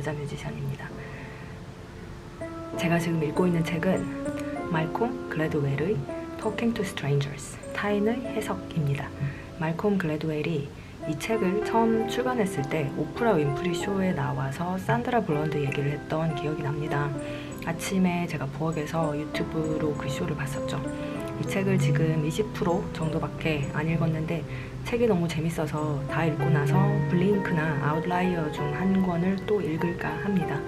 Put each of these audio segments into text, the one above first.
여자 뮤지션입니다. 제가 지금 읽고 있는 책은 말콤 글래드웰의 Talking to Strangers, 타인의 해석입니다. 말콤 글래드웰이 이 책을 처음 출간했을 때 오프라 윈프리 쇼에 나와서 산드라 블론드 얘기를 했던 기억이 납니다. 아침에 제가 부엌에서 유튜브로 그 쇼를 봤었죠. 이 책을 지금 20% 정도밖에 안 읽었는데 책이 너무 재밌어서 다 읽고 나서 블링크나 아웃라이어 중 한 권을 또 읽을까 합니다.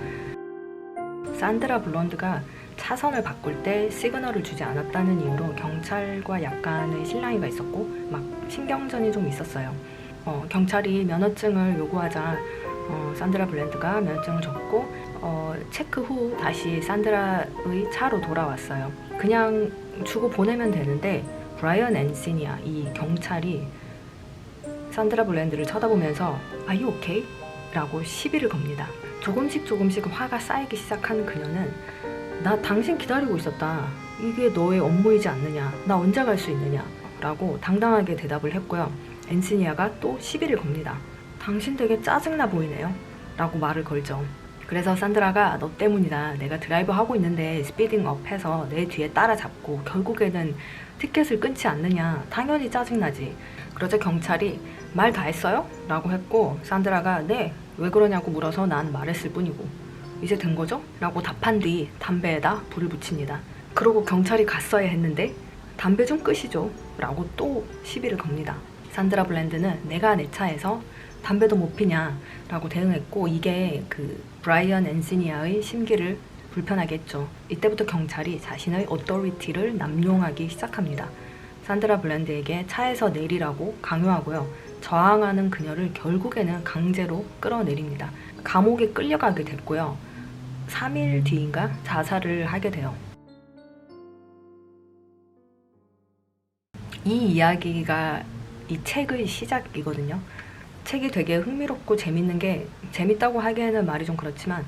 산드라 블론드가 차선을 바꿀 때 시그널을 주지 않았다는 이유로 경찰과 약간의 실랑이가 있었고 막 신경전이 좀 있었어요. 경찰이 면허증을 요구하자 산드라 블론드가 면허증을 줬고 체크 후 다시 산드라의 차로 돌아왔어요. 그냥 주고 보내면 되는데 브라이언 앤시니아 이 경찰이 산드라 블론드를 쳐다보면서 Are you okay? 라고 시비를 겁니다. 조금씩 화가 쌓이기 시작한 그녀는 나 당신 기다리고 있었다. 이게 너의 업무이지 않느냐. 나 언제 갈 수 있느냐. 라고 당당하게 대답을 했고요. 앤시니아가 또 시비를 겁니다. 당신 되게 짜증나 보이네요. 라고 말을 걸죠. 그래서 산드라가 너 때문이다. 내가 드라이브 하고 있는데 스피딩업 해서 내 뒤에 따라잡고 결국에는 티켓을 끊지 않느냐. 당연히 짜증나지. 그러자 경찰이 말 다 했어요? 라고 했고 산드라가 네. 왜 그러냐고 물어서 난 말했을 뿐이고 이제 된 거죠? 라고 답한 뒤 담배에다 불을 붙입니다. 그러고 경찰이 갔어야 했는데 담배 좀 끄시죠. 라고 또 시비를 겁니다. 산드라 블론드는 내가 내 차에서 담배도 못 피냐 라고 대응했고 이게 그 브라이언 앤시니아의 심기를 불편하게 했죠. 이때부터 경찰이 자신의 어토리티를 남용하기 시작합니다. 산드라 블론드에게 차에서 내리라고 강요하고요. 저항하는 그녀를 결국에는 강제로 끌어내립니다. 감옥에 끌려가게 됐고요. 3일 뒤인가 자살을 하게 돼요. 이 이야기가 이 책의 시작이거든요. 책이 되게 흥미롭고 재밌는 게 재밌다고 하기에는 말이 좀 그렇지만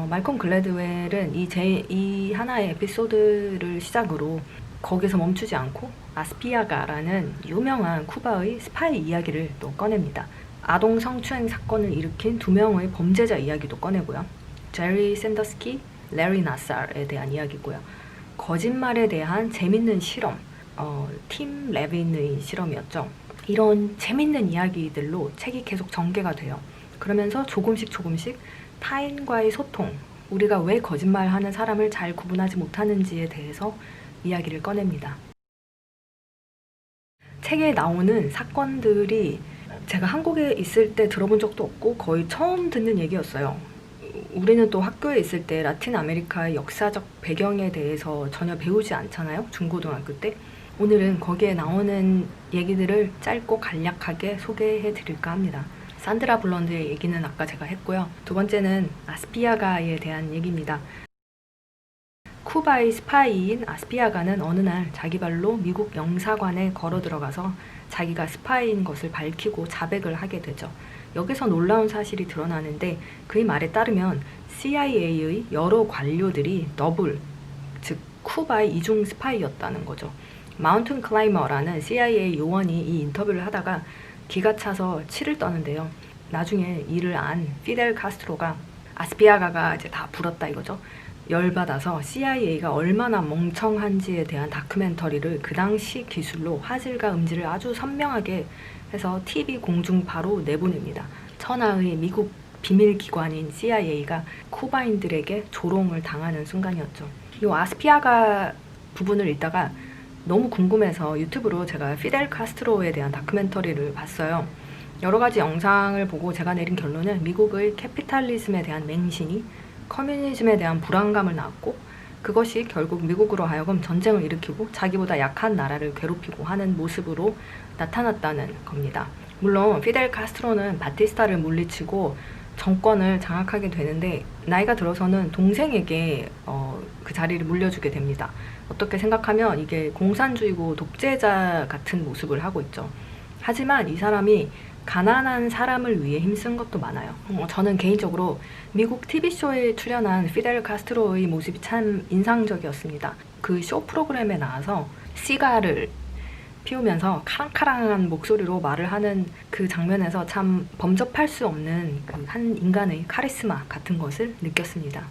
말콤 글래드웰은 이 하나의 에피소드를 시작으로 거기서 멈추지 않고 아스피아가라는 유명한 쿠바의 스파이 이야기를 또 꺼냅니다. 아동 성추행 사건을 일으킨 2명의 범죄자 이야기도 꺼내고요. 제리 샌더스키, 레리 나살에 대한 이야기고요. 거짓말에 대한 재밌는 실험, 팀 레빈의 실험이었죠. 이런 재밌는 이야기들로 책이 계속 전개가 돼요. 그러면서 조금씩 타인과의 소통, 우리가 왜 거짓말하는 사람을 잘 구분하지 못하는지에 대해서 이야기를 꺼냅니다. 책에 나오는 사건들이 제가 한국에 있을 때 들어본 적도 없고 거의 처음 듣는 얘기였어요. 우리는 또 학교에 있을 때 라틴 아메리카의 역사적 배경에 대해서 전혀 배우지 않잖아요. 중고등학교 때. 오늘은 거기에 나오는 얘기들을 짧고 간략하게 소개해 드릴까 합니다. 산드라 블론드의 얘기는 아까 제가 했고요. 두 번째는 아스피아가에 대한 얘기입니다. 쿠바의 스파이인 아스피아가는 어느 날 자기 발로 미국 영사관에 걸어 들어가서 자기가 스파이인 것을 밝히고 자백을 하게 되죠. 여기서 놀라운 사실이 드러나는데 그의 말에 따르면 CIA의 여러 관료들이 너블, 즉 쿠바의 이중 스파이였다는 거죠. 마운틴 클라이머라는 CIA 요원이 이 인터뷰를 하다가 기가 차서 치를 떠는데요. 나중에 이를 안 피델 카스트로가 아스피아가가 이제 다 불었다 이거죠. 열받아서 CIA가 얼마나 멍청한지에 대한 다큐멘터리를 그 당시 기술로 화질과 음질을 아주 선명하게 해서 TV 공중파로 내보냅니다. 천하의 미국 비밀기관인 CIA가 쿠바인들에게 조롱을 당하는 순간이었죠. 이 아스피아가 부분을 읽다가 너무 궁금해서 유튜브로 제가 피델 카스트로에 대한 다큐멘터리를 봤어요. 여러 가지 영상을 보고 제가 내린 결론은 미국의 캐피탈리즘에 대한 맹신이 커뮤니즘에 대한 불안감을 낳았고 그것이 결국 미국으로 하여금 전쟁을 일으키고 자기보다 약한 나라를 괴롭히고 하는 모습으로 나타났다는 겁니다. 물론 피델 카스트로는 바티스타를 물리치고 정권을 장악하게 되는데 나이가 들어서는 동생에게 그 자리를 물려주게 됩니다. 어떻게 생각하면 이게 공산주의고 독재자 같은 모습을 하고 있죠. 하지만 이 사람이 가난한 사람을 위해 힘쓴 것도 많아요. 저는 개인적으로 미국 TV쇼에 출연한 피델 카스트로의 모습이 참 인상적이었습니다. 그 쇼 프로그램에 나와서 시가를 피우면서 카랑카랑한 목소리로 말을 하는 그 장면에서 참 범접할 수 없는 그 한 인간의 카리스마 같은 것을 느꼈습니다.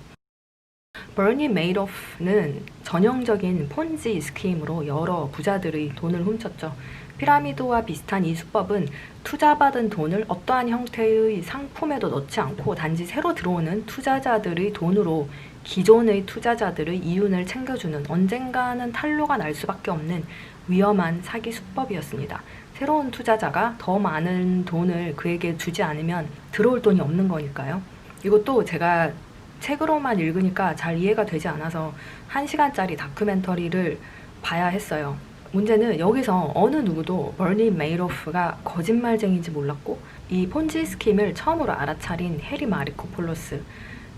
버니 메이도프는 전형적인 폰지 스키임으로 여러 부자들의 돈을 훔쳤죠. 피라미드와 비슷한 이 수법은 투자받은 돈을 어떠한 형태의 상품에도 넣지 않고 단지 새로 들어오는 투자자들의 돈으로 기존의 투자자들의 이윤을 챙겨주는, 언젠가는 탄로가 날 수밖에 없는 위험한 사기 수법이었습니다. 새로운 투자자가 더 많은 돈을 그에게 주지 않으면 들어올 돈이 없는 거니까요. 이것도 제가 책으로만 읽으니까 잘 이해가 되지 않아서 1시간짜리 다큐멘터리를 봐야 했어요. 문제는 여기서 어느 누구도 버니 메이도프가 거짓말쟁이인지 몰랐고, 이 폰지 스킴을 처음으로 알아차린 해리 마르코폴로스,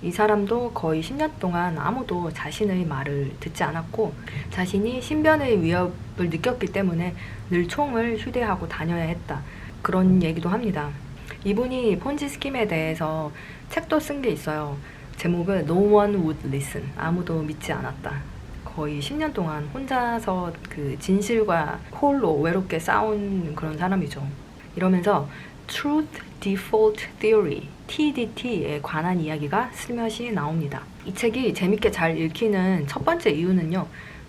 이 사람도 거의 10년 동안 아무도 자신의 말을 듣지 않았고 자신이 신변의 위협을 느꼈기 때문에 늘 총을 휴대하고 다녀야 했다, 그런 얘기도 합니다. 이분이 폰지 스킴에 대해서 책도 쓴 게 있어요. 제목은 No One Would Listen, 아무도 믿지 않았다. 거의 10년 동안 혼자서 그 진실과 홀로 외롭게 싸운 그런 사람이죠. 이러면서 Truth Default Theory, TDT에 관한 이야기가 슬며시 나옵니다. 이 책이 재밌게 잘 읽히는 첫 번째 이유는요,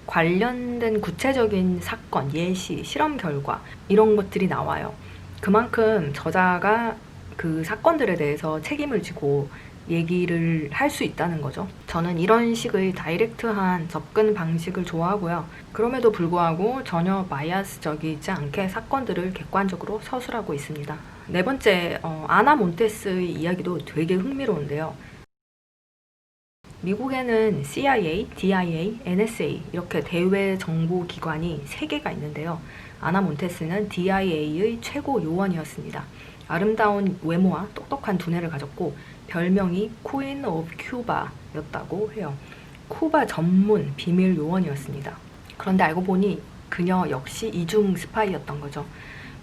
관련된 구체적인 사건, 예시, 실험 결과 이런 것들이 나와요. 그만큼 저자가 그 사건들에 대해서 책임을 지고 얘기를 할 수 있다는 거죠. 저는 이런 식의 다이렉트한 접근 방식을 좋아하고요. 그럼에도 불구하고 전혀 바이아스적이지 않게 사건들을 객관적으로 서술하고 있습니다. 네 번째, 아나 몬테스의 이야기도 되게 흥미로운데요. 미국에는 CIA, DIA, NSA 이렇게 대외 정보 기관이 3개가 있는데요. 아나 몬테스는 DIA의 최고 요원이었습니다. 아름다운 외모와 똑똑한 두뇌를 가졌고 별명이 Queen of Cuba였다고 해요. 쿠바 전문 비밀 요원이었습니다. 그런데 알고 보니 그녀 역시 이중 스파이였던 거죠.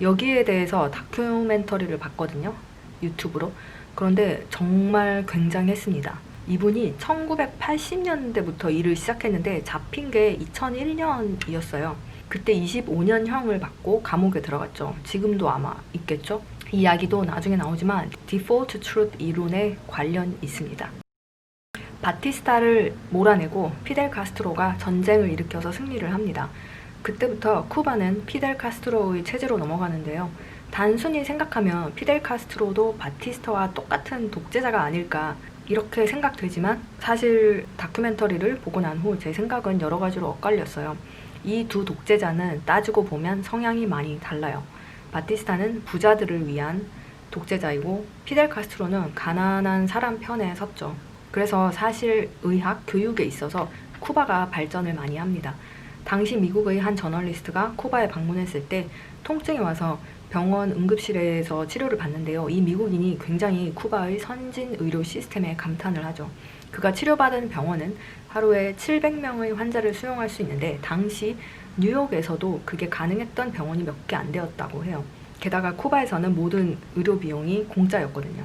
여기에 대해서 다큐멘터리를 봤거든요, 유튜브로. 그런데 정말 굉장했습니다. 이분이 1980년대부터 일을 시작했는데 잡힌 게 2001년이었어요. 그때 25년형을 받고 감옥에 들어갔죠. 지금도 아마 있겠죠? 이 이야기도 나중에 나오지만 디폴트 트루트 이론에 관련이 있습니다. 바티스타를 몰아내고 피델 카스트로가 전쟁을 일으켜서 승리를 합니다. 그때부터 쿠바는 피델 카스트로의 체제로 넘어가는데요. 단순히 생각하면 피델 카스트로도 바티스타와 똑같은 독재자가 아닐까 이렇게 생각되지만 사실 다큐멘터리를 보고 난 후 제 생각은 여러 가지로 엇갈렸어요. 이 두 독재자는 따지고 보면 성향이 많이 달라요. 바티스타는 부자들을 위한 독재자이고 피델 카스트로는 가난한 사람 편에 섰죠. 그래서 사실 의학, 교육에 있어서 쿠바가 발전을 많이 합니다. 당시 미국의 한 저널리스트가 쿠바에 방문했을 때 통증이 와서 병원 응급실에서 치료를 받는데요. 이 미국인이 굉장히 쿠바의 선진 의료 시스템에 감탄을 하죠. 그가 치료받은 병원은 하루에 700명의 환자를 수용할 수 있는데 당시 뉴욕에서도 그게 가능했던 병원이 몇 개 안 되었다고 해요. 게다가 쿠바에서는 모든 의료 비용이 공짜였거든요.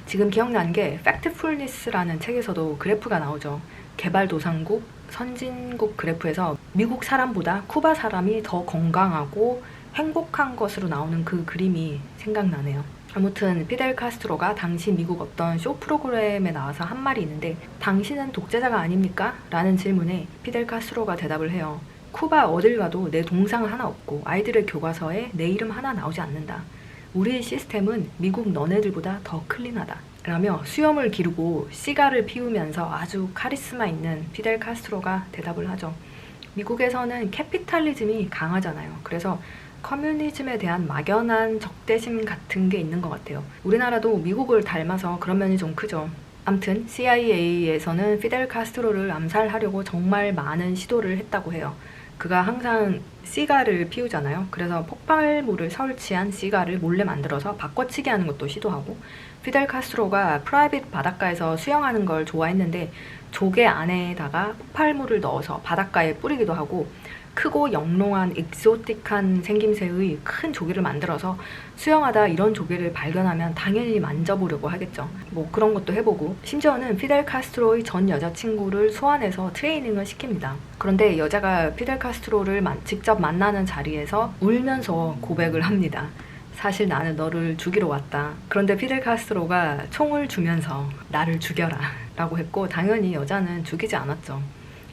지금 기억나는 게 팩트풀니스라는 책에서도 그래프가 나오죠. 개발도상국, 선진국 그래프에서 미국 사람보다 쿠바 사람이 더 건강하고 행복한 것으로 나오는 그 그림이 생각나네요. 아무튼 피델 카스트로가 당시 미국 어떤 쇼 프로그램에 나와서 한 말이 있는데 당신은 독재자가 아닙니까? 라는 질문에 피델 카스트로가 대답을 해요. 쿠바 어딜 가도 내 동상 하나 없고 아이들의 교과서에 내 이름 하나 나오지 않는다. 우리의 시스템은 미국 너네들보다 더 클린하다. 라며 수염을 기르고 시가를 피우면서 아주 카리스마 있는 피델 카스트로가 대답을 하죠. 미국에서는 캐피탈리즘이 강하잖아요. 그래서 커뮤니즘에 대한 막연한 적대심 같은 게 있는 것 같아요. 우리나라도 미국을 닮아서 그런 면이 좀 크죠. 암튼 CIA에서는 피델 카스트로를 암살하려고 정말 많은 시도를 했다고 해요. 그가 항상 시가를 피우잖아요. 그래서 폭발물을 설치한 시가를 몰래 만들어서 바꿔치기 하는 것도 시도하고, 피델 카스트로가 프라이빗 바닷가에서 수영하는 걸 좋아했는데 조개 안에다가 폭발물을 넣어서 바닷가에 뿌리기도 하고, 크고 영롱한 익소틱한 생김새의 큰 조개를 만들어서 수영하다 이런 조개를 발견하면 당연히 만져보려고 하겠죠. 뭐 그런 것도 해보고, 심지어는 피델 카스트로의 전 여자친구를 소환해서 트레이닝을 시킵니다. 그런데 여자가 피델 카스트로를 직접 만나는 자리에서 울면서 고백을 합니다. 사실 나는 너를 죽이러 왔다. 그런데 피델 카스트로가 총을 주면서 나를 죽여라 라고 했고, 당연히 여자는 죽이지 않았죠.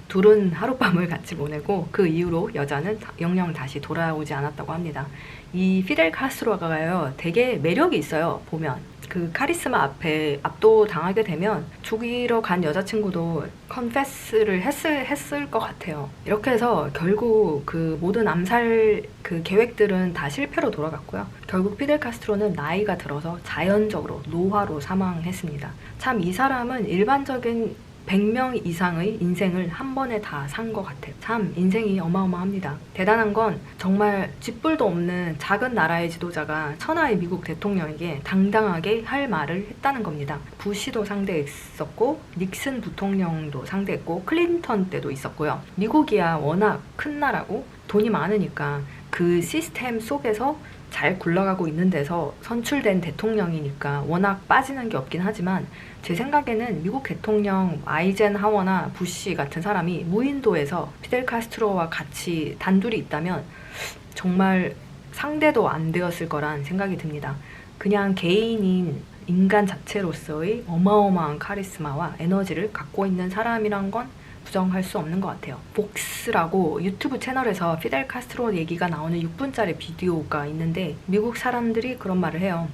둘은 하룻밤을 같이 보내고 그 이후로 여자는 영영 다시 돌아오지 않았다고 합니다. 이 피델 카스트로가요, 되게 매력이 있어요. 보면 그 카리스마 앞에 압도당하게 되면 죽이러 간 여자친구도 컨페스를 했을 것 같아요. 이렇게 해서 결국 그 모든 암살 그 계획들은 다 실패로 돌아갔고요. 결국 피델 카스트로는 나이가 들어서 자연적으로 노화로 사망했습니다. 참 이 사람은 일반적인 100명 이상의 인생을 한 번에 다 산 것 같아요. 참 인생이 어마어마합니다. 대단한 건 정말 쥐뿔도 없는 작은 나라의 지도자가 천하의 미국 대통령에게 당당하게 할 말을 했다는 겁니다. 부시도 상대했었고, 닉슨 부통령도 상대했고, 클린턴 때도 있었고요. 미국이야 워낙 큰 나라고 돈이 많으니까 그 시스템 속에서 잘 굴러가고 있는 데서 선출된 대통령이니까 워낙 빠지는 게 없긴 하지만, 제 생각에는 미국 대통령 아이젠하워나 부시 같은 사람이 무인도에서 피델 카스트로와 같이 단둘이 있다면 정말 상대도 안 되었을 거란 생각이 듭니다. 그냥 개인인 인간 자체로서의 어마어마한 카리스마와 에너지를 갖고 있는 사람이란 건 부정할 수 없는 것 같아요. 복스라고 유튜브 채널에서 피델 카스트로 얘기가 나오는 6분짜리 비디오가 있는데, 미국 사람들이 그런 말을 해요.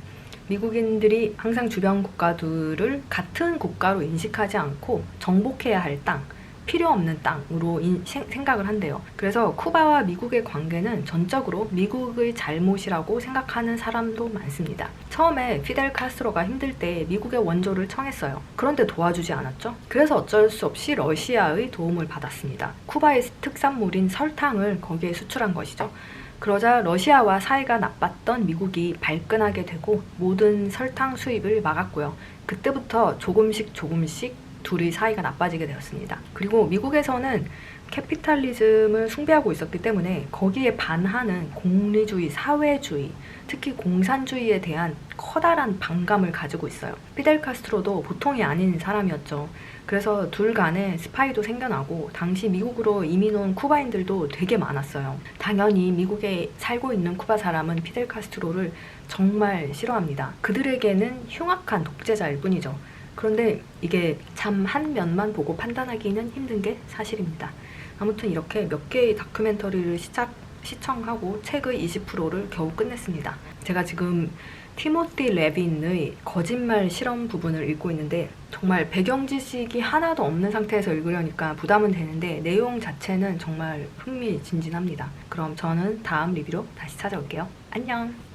미국인들이 항상 주변 국가들을 같은 국가로 인식하지 않고 정복해야 할 땅, 필요 없는 땅으로 생각을 한대요. 그래서 쿠바와 미국의 관계는 전적으로 미국의 잘못이라고 생각하는 사람도 많습니다. 처음에 피델 카스트로가 힘들 때 미국의 원조를 청했어요. 그런데 도와주지 않았죠. 그래서 어쩔 수 없이 러시아의 도움을 받았습니다. 쿠바의 특산물인 설탕을 거기에 수출한 것이죠. 그러자 러시아와 사이가 나빴던 미국이 발끈하게 되고 모든 설탕 수입을 막았고요. 그때부터 조금씩 둘이 사이가 나빠지게 되었습니다. 그리고 미국에서는 캐피탈리즘을 숭배하고 있었기 때문에 거기에 반하는 공리주의, 사회주의, 특히 공산주의에 대한 커다란 반감을 가지고 있어요. 피델 카스트로도 보통이 아닌 사람이었죠. 그래서 둘 간에 스파이도 생겨나고 당시 미국으로 이민 온 쿠바인들도 되게 많았어요. 당연히 미국에 살고 있는 쿠바 사람은 피델 카스트로를 정말 싫어합니다. 그들에게는 흉악한 독재자일 뿐이죠. 그런데 이게 참 한 면만 보고 판단하기는 힘든 게 사실입니다. 아무튼 이렇게 몇 개의 다큐멘터리를 시청하고 책의 20%를 겨우 끝냈습니다. 제가 지금 티모티 레빈의 거짓말 실험 부분을 읽고 있는데, 정말 배경 지식이 하나도 없는 상태에서 읽으려니까 부담은 되는데 내용 자체는 정말 흥미진진합니다. 그럼 저는 다음 리뷰로 다시 찾아올게요. 안녕!